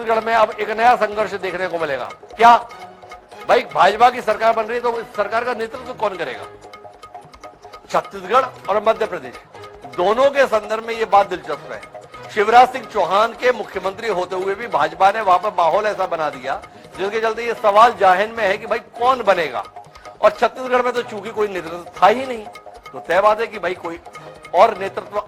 छत्तीसगढ़ में अब एक नया संघर्ष देखने को मिलेगा। क्या भाई भाजपा की सरकार बन रही है तो इस सरकार का नेतृत्व कौन करेगा? छत्तीसगढ़ और मध्य प्रदेश दोनों के संदर्भ में ये बात दिलचस्प है। शिवराज सिंह चौहान के मुख्यमंत्री होते हुए भी भाजपा ने वहां पर माहौल ऐसा बना दिया जिसके चलते ये सवाल जाहिर में है कि भाई कौन बनेगा। और छत्तीसगढ़ में तो चूंकि कोई नेतृत्व था ही नहीं, तो तय बात है कि भाई कोई और नेतृत्व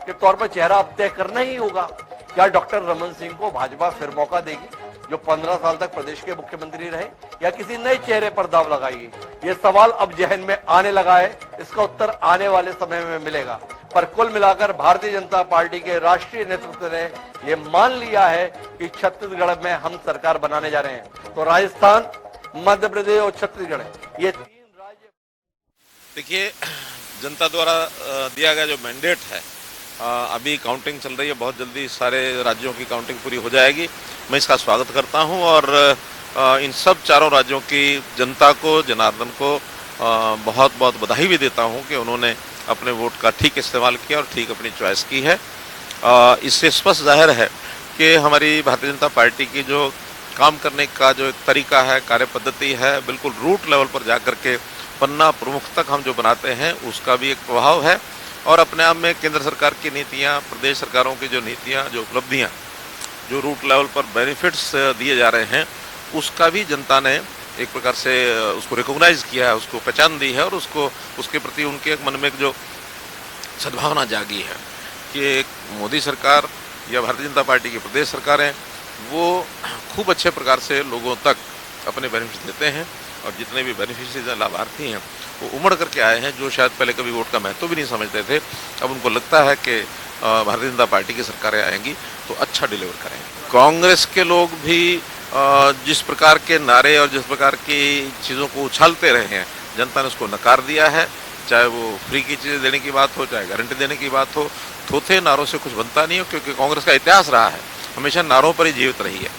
के तौर पर चेहरा अब तय करना ही होगा। क्या डॉक्टर रमन सिंह को भाजपा फिर मौका देगी जो 15 साल तक प्रदेश के मुख्यमंत्री रहे, या किसी नए चेहरे पर दाव लगाएगी? ये सवाल अब जहन में आने लगा है। इसका उत्तर आने वाले समय में मिलेगा। पर कुल मिलाकर भारतीय जनता पार्टी के राष्ट्रीय नेतृत्व ने ये मान लिया है कि छत्तीसगढ़ में हम सरकार बनाने जा रहे हैं। तो राजस्थान, मध्य प्रदेश और छत्तीसगढ़ ये 3 राज्य। देखिए, जनता द्वारा दिया गया जो मैंडेट है, अभी काउंटिंग चल रही है, बहुत जल्दी सारे राज्यों की काउंटिंग पूरी हो जाएगी। मैं इसका स्वागत करता हूं और इन सब चारों राज्यों की जनता को, जनार्दन को बहुत बहुत बधाई भी देता हूं कि उन्होंने अपने वोट का ठीक इस्तेमाल किया और ठीक अपनी चॉइस की है। इससे स्पष्ट जाहिर है कि हमारी भारतीय जनता पार्टी की जो काम करने का जो एक तरीका है, कार्य पद्धति है, बिल्कुल रूट लेवल पर जाकर के पन्ना प्रमुख तक हम जो बनाते हैं उसका भी एक प्रभाव है। और अपने आप में केंद्र सरकार की नीतियां, प्रदेश सरकारों की जो नीतियां, जो उपलब्धियां, जो रूट लेवल पर बेनिफिट्स दिए जा रहे हैं, उसका भी जनता ने एक प्रकार से उसको रिकॉग्नाइज किया है, उसको पहचान दी है और उसके प्रति उनके एक मन में जो सद्भावना जागी है कि मोदी सरकार या भारतीय जनता पार्टी की प्रदेश सरकारें वो खूब अच्छे प्रकार से लोगों तक अपने बेनिफिट देते हैं। और जितने भी बेनिफिशियरी, लाभार्थी हैं, वो उमड़ करके आए हैं जो शायद पहले कभी वोट का महत्व भी नहीं समझते थे। अब उनको लगता है कि भारतीय जनता पार्टी की सरकारें आएंगी तो अच्छा डिलीवर करेंगे। कांग्रेस के लोग भी जिस प्रकार के नारे और जिस प्रकार की चीज़ों को उछालते रहे हैं, जनता ने उसको नकार दिया है। चाहे वो फ्री की चीज़ें देने की बात हो, चाहे गारंटी देने की बात हो, थोथे नारों से कुछ बनता नहीं हो, क्योंकि कांग्रेस का इतिहास रहा है, हमेशा नारों पर ही जीवित रही है।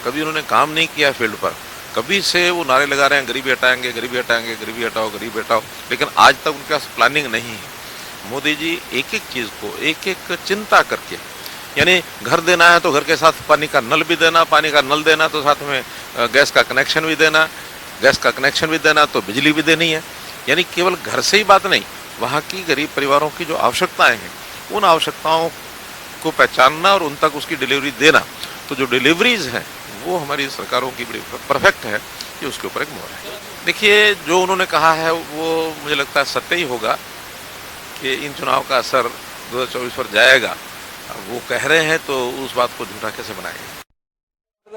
कभी उन्होंने काम नहीं किया फील्ड पर, कभी से वो नारे लगा रहे हैं गरीबी हटाएंगे, गरीबी हटाएंगे, गरीबी हटाओ, गरीबी हटाओ, लेकिन आज तक उनके पास प्लानिंग नहीं है। मोदी जी एक एक चीज़ को एक एक चिंता करके, यानी घर देना है तो घर के साथ पानी का नल भी देना, पानी का नल देना तो साथ में गैस का कनेक्शन भी देना, गैस का कनेक्शन भी देना तो बिजली भी देनी है। यानी केवल घर से ही बात नहीं, वहाँ की गरीब परिवारों की जो आवश्यकताएँ हैं उन आवश्यकताओं को पहचानना और उन तक उसकी डिलीवरी देना। तो जो डिलीवरीज हैं वो हमारी सरकारों की बड़ी परफेक्ट है, ये उसके ऊपर एक मोहर है। देखिए, जो उन्होंने कहा है वो मुझे लगता है सत्य ही होगा कि इन चुनाव का असर 2024 पर जाएगा। वो कह रहे हैं तो उस बात को झूठा कैसे बनाएंगे।